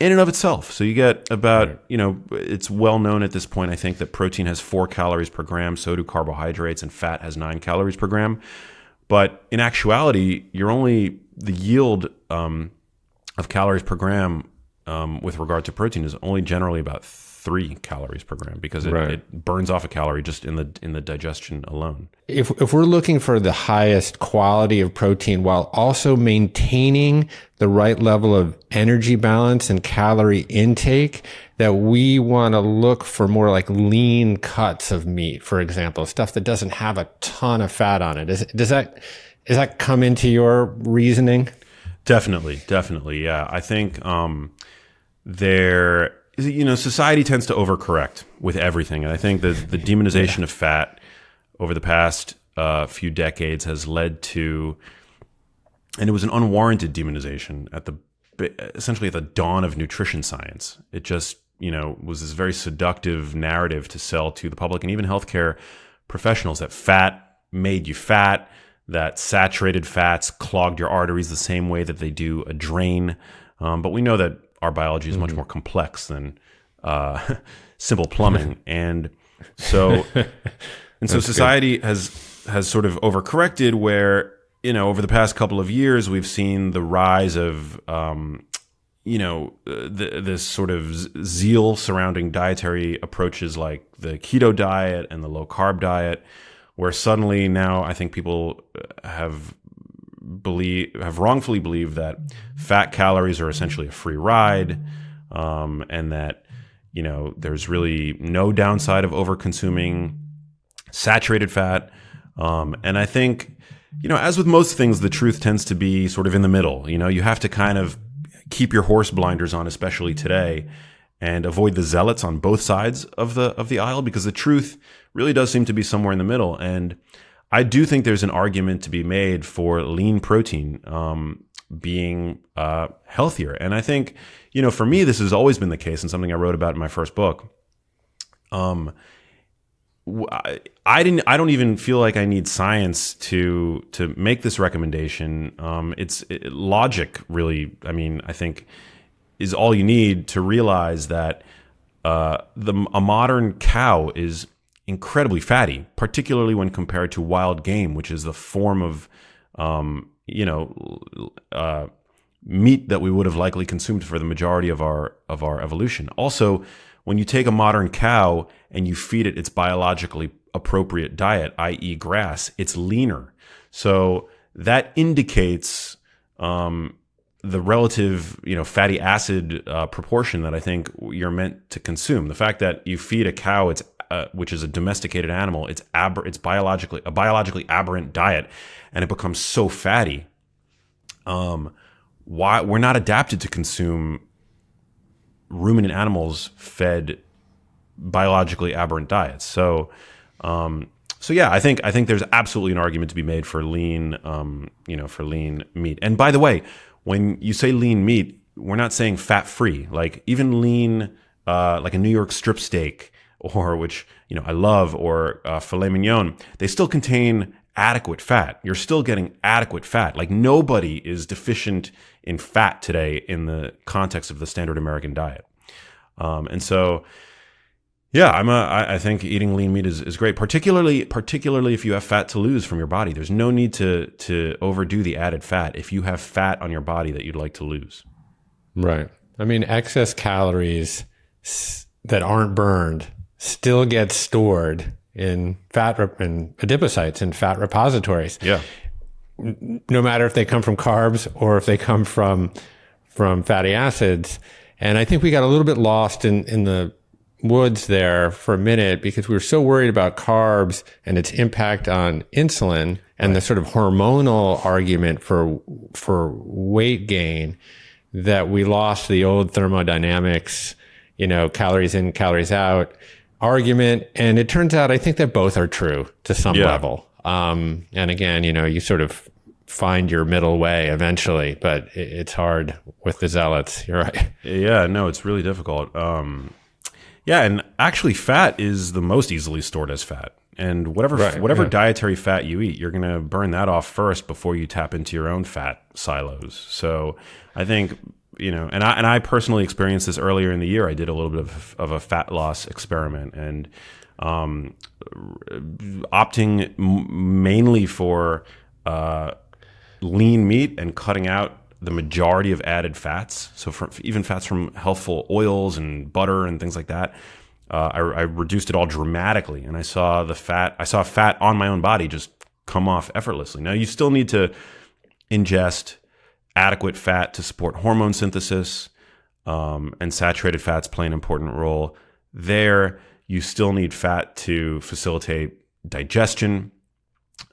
in and of itself. So you get about, it's well known at this point, I think, that protein has 4 calories per gram, so do carbohydrates, and fat has 9 calories per gram. But in actuality, the yield of calories per gram with regard to protein is only generally about 3 calories per gram because it burns off a calorie just in the digestion alone. If we're looking for the highest quality of protein while also maintaining the right level of energy balance and calorie intake, that we want to look for more like lean cuts of meat, for example, stuff that doesn't have a ton of fat on it. Does that come into your reasoning? Definitely. Yeah. I think society tends to overcorrect with everything. And I think that the demonization of fat over the past few decades has led to, and it was an unwarranted demonization essentially at the dawn of nutrition science. It just, was this very seductive narrative to sell to the public and even healthcare professionals that fat made you fat, that saturated fats clogged your arteries the same way that they do a drain. But we know that our biology is much more complex than simple plumbing. And so society has sort of overcorrected where, over the past couple of years, we've seen the rise of, this sort of zeal surrounding dietary approaches like the keto diet and the low carb diet, where suddenly now I think people have wrongfully believed that fat calories are essentially a free ride, and that, there's really no downside of over-consuming saturated fat. And I think, as with most things, the truth tends to be sort of in the middle. You have to kind of keep your horse blinders on, especially today, and avoid the zealots on both sides of the aisle, because the truth really does seem to be somewhere in the middle. And I do think there's an argument to be made for lean protein being healthier. And I think, for me, this has always been the case, and something I wrote about in my first book. I don't even feel like I need science to make this recommendation. Logic, really. I mean, I think is all you need to realize that a modern cow is incredibly fatty, particularly when compared to wild game, which is the form of meat that we would have likely consumed for the majority of our evolution. Also, when you take a modern cow and you feed it its biologically appropriate diet, i.e. grass, it's leaner. So that indicates the relative, fatty acid proportion that I think you're meant to consume. The fact that you feed a cow, which is a domesticated animal, it's biologically aberrant diet, and it becomes so fatty. Why we're not adapted to consume ruminant animals fed biologically aberrant diets. So yeah, I think there's absolutely an argument to be made for lean, for lean meat. And by the way, when you say lean meat, we're not saying fat free. Like even lean, like a New York strip steak, or which I love, or filet mignon, they still contain adequate fat. You're still getting adequate fat. Like nobody is deficient in fat today in the context of the standard American diet. And so, yeah, I think eating lean meat is great, particularly if you have fat to lose from your body. There's no need to overdo the added fat if you have fat on your body that you'd like to lose. Right. I mean, excess calories that aren't burned still get stored in fat and adipocytes and fat repositories. Yeah. No matter if they come from carbs or if they come from fatty acids. And I think we got a little bit lost in the woods there for a minute because we were so worried about carbs and its impact on insulin and the sort of hormonal argument for weight gain that we lost the old thermodynamics, calories in, calories out argument. And it turns out, I think that both are true to some level. And again, you sort of find your middle way eventually, but it's hard with the zealots. You're right. Yeah, no, it's really difficult. Yeah, and actually fat is the most easily stored as fat. And whatever dietary fat you eat, you're going to burn that off first before you tap into your own fat silos. So I think, and I personally experienced this earlier in the year. I did a little bit of a fat loss experiment, and opting mainly for lean meat and cutting out the majority of added fats. So even fats from healthful oils and butter and things like that, I reduced it all dramatically, and I saw fat on my own body just come off effortlessly. Now you still need to ingest adequate fat to support hormone synthesis, and saturated fats play an important role there. You still need fat to facilitate digestion.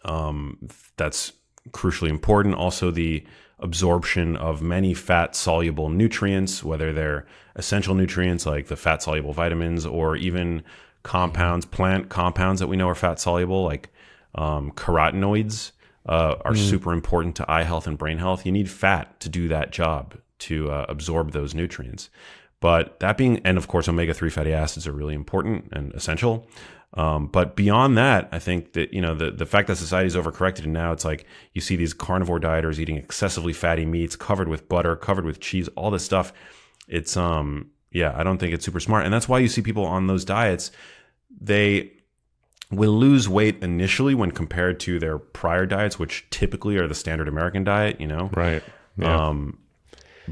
That's crucially important. Also, the absorption of many fat-soluble nutrients, whether they're essential nutrients like the fat-soluble vitamins or even compounds, plant compounds that we know are fat-soluble, like carotenoids are super important to eye health and brain health. You need fat to do that job, to absorb those nutrients. But that being, and of course, omega-3 fatty acids are really important and essential. But beyond that, I think that, the fact that society is overcorrected, and now it's like you see these carnivore dieters eating excessively fatty meats covered with butter, covered with cheese, all this stuff. It's, I don't think it's super smart. And that's why you see people on those diets, they will lose weight initially when compared to their prior diets, which typically are the standard American diet, Right. Yeah.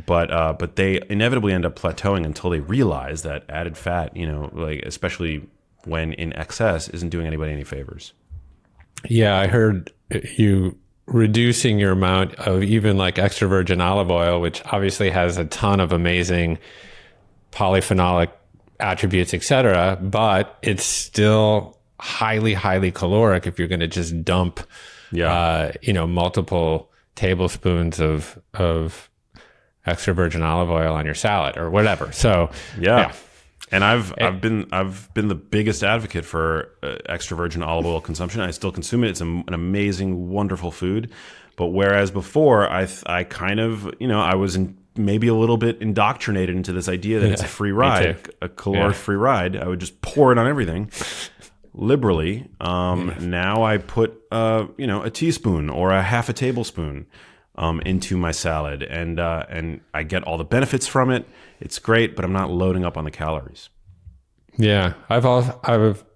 But they inevitably end up plateauing until they realize that added fat, like especially when in excess, isn't doing anybody any favors. Yeah, I heard you reducing your amount of even like extra virgin olive oil, which obviously has a ton of amazing polyphenolic attributes, etc., but it's still highly, highly caloric if you're going to just dump, multiple tablespoons of extra virgin olive oil on your salad or whatever. So yeah. And I've been the biggest advocate for extra virgin olive oil consumption. I still consume it. It's an amazing, wonderful food. But whereas before I kind of, I was maybe a little bit indoctrinated into this idea that it's a free ride, a caloric free ride. I would just pour it on everything liberally. Now I put a teaspoon or a half a tablespoon into my salad, and I get all the benefits from it. It's great, but I'm not loading up on the calories. Yeah, I've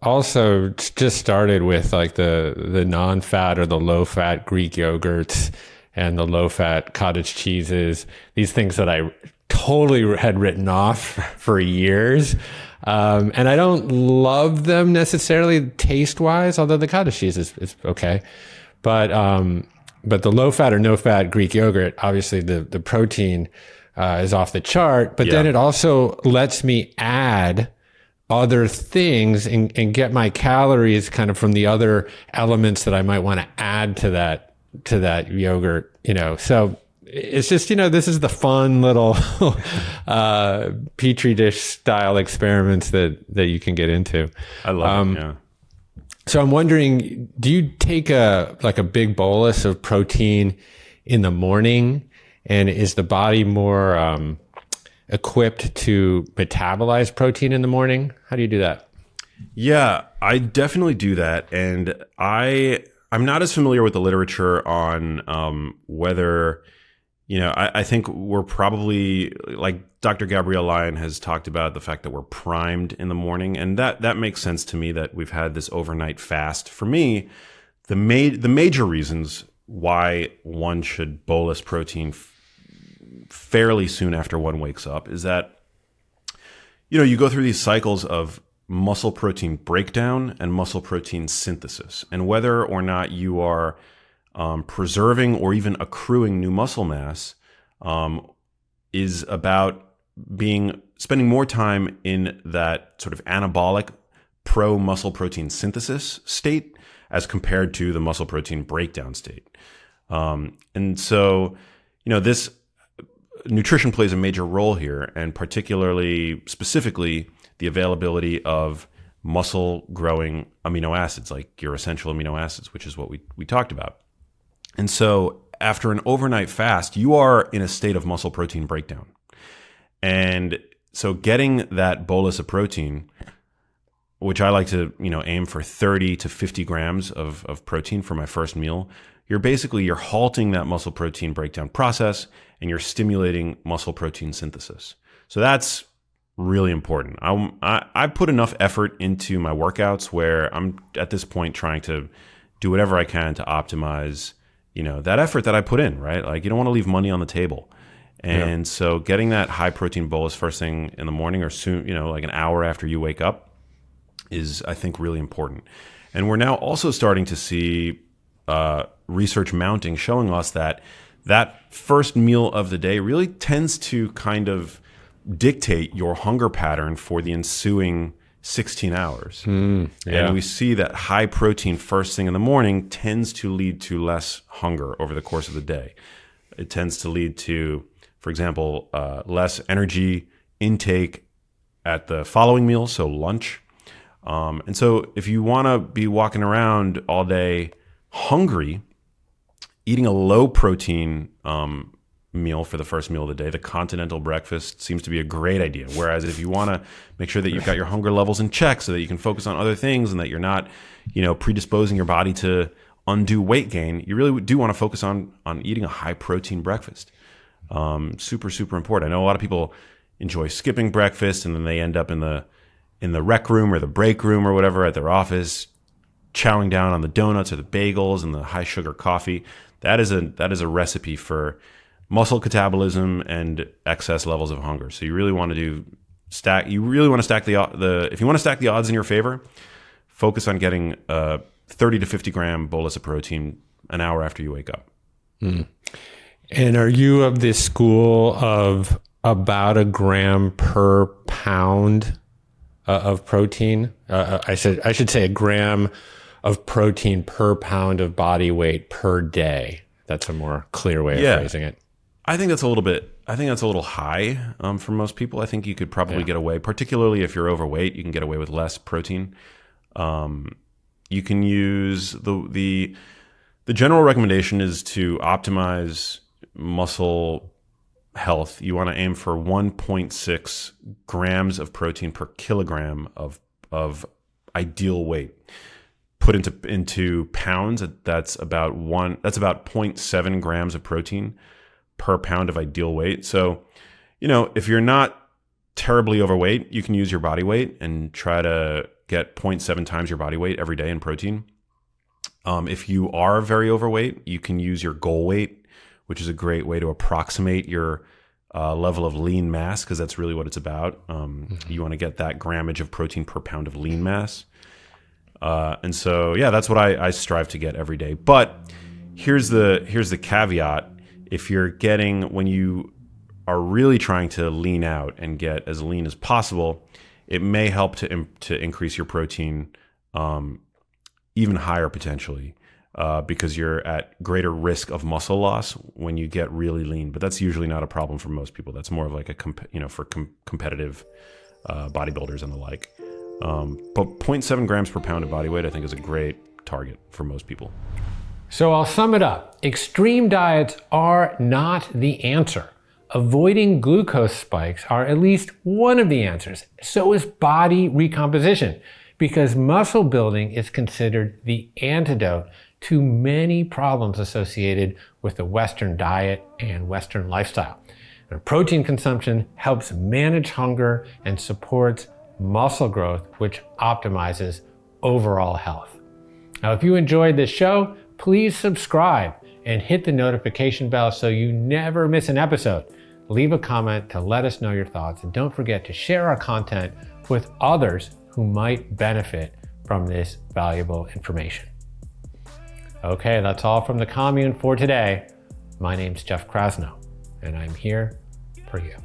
also just started with like the non-fat or the low-fat Greek yogurts and the low-fat cottage cheeses. These things that I totally had written off for years, and I don't love them necessarily taste-wise. Although the cottage cheese is okay, but the low-fat or no-fat Greek yogurt, obviously the protein is off the chart, but then it also lets me add other things and get my calories kind of from the other elements that I might want to add to that yogurt, So it's just, this is the fun little petri dish style experiments that you can get into. I love it. Yeah. So I'm wondering, do you take a big bolus of protein in the morning, and is the body more equipped to metabolize protein in the morning? How do you do that? Yeah, I definitely do that, and I'm not as familiar with the literature on whether, I think we're probably, like Dr. Gabrielle Lyon has talked about the fact that we're primed in the morning, and that makes sense to me that we've had this overnight fast. For me, the major reasons why one should bolus protein fairly soon after one wakes up is that, you go through these cycles of muscle protein breakdown and muscle protein synthesis, and whether or not you are preserving or even accruing new muscle mass is about spending more time in that sort of anabolic pro muscle protein synthesis state as compared to the muscle protein breakdown state. And so, this nutrition plays a major role here, and specifically the availability of muscle growing amino acids, like your essential amino acids, which is what we talked about. And so after an overnight fast, you are in a state of muscle protein breakdown. And so getting that bolus of protein, which I like to, aim for 30 to 50 grams of protein for my first meal, you're halting that muscle protein breakdown process, and you're stimulating muscle protein synthesis. So that's really important. I put enough effort into my workouts where I'm at this point trying to do whatever I can to optimize, that effort that I put in, right? Like, you don't want to leave money on the table. And so getting that high protein bolus first thing in the morning or soon, like an hour after you wake up is, I think, really important. And we're now also starting to see research mounting showing us that first meal of the day really tends to kind of dictate your hunger pattern for the ensuing 16 hours. And we see that high protein first thing in the morning tends to lead to less hunger over the course of the day. it tends to lead to, for example, less energy intake at the following meal, so lunch. And so if you want to be walking around all day hungry, eating a low protein meal for the first meal of the day, the continental breakfast, seems to be a great idea. Whereas if you want to make sure that you've got your hunger levels in check so that you can focus on other things and that you're not, predisposing your body to undue weight gain, you really do want to focus on eating a high protein breakfast. Super, super important. I know a lot of people enjoy skipping breakfast and then they end up in the rec room or the break room or whatever at their office, chowing down on the donuts or the bagels and the high sugar coffee. That is a recipe for muscle catabolism and excess levels of hunger. So you really want to stack the if you want to stack the odds in your favor, focus on getting a 30 to 50 gram bolus of protein an hour after you wake up. Mm. And are you of the school of about a gram per pound of protein? I should say a gram of protein per pound of body weight per day. That's a more clear way of phrasing it. I think that's a little high for most people. I think you could probably get away, particularly if you're overweight, you can get away with less protein. You can use the general recommendation is to optimize muscle health. You want to aim for 1.6 grams of protein per kilogram of ideal weight. Put into pounds, that's about 0.7 grams of protein per pound of ideal weight. So, if you're not terribly overweight, you can use your body weight and try to get 0.7 times your body weight every day in protein. If you are very overweight, you can use your goal weight, which is a great way to approximate your level of lean mass, because that's really what it's about. You want to get that grammage of protein per pound of lean mass. And so, that's what I strive to get every day. But here's the caveat. When you are really trying to lean out and get as lean as possible, it may help to increase your protein even higher potentially, because you're at greater risk of muscle loss when you get really lean. But that's usually not a problem for most people. That's more of like for competitive bodybuilders and the like. But 0.7 grams per pound of body weight, I think, is a great target for most people. So I'll sum it up. Extreme diets are not the answer. Avoiding glucose spikes are at least one of the answers. So is body recomposition, because muscle building is considered the antidote to many problems associated with the Western diet and Western lifestyle. And protein consumption helps manage hunger and supports muscle growth, which optimizes overall health. Now, if you enjoyed this show, please subscribe and hit the notification bell so you never miss an episode. Leave a comment to let us know your thoughts, and don't forget to share our content with others who might benefit from this valuable information. Okay, that's all from the Commune for today. My name's Jeff Krasno, and I'm here for you.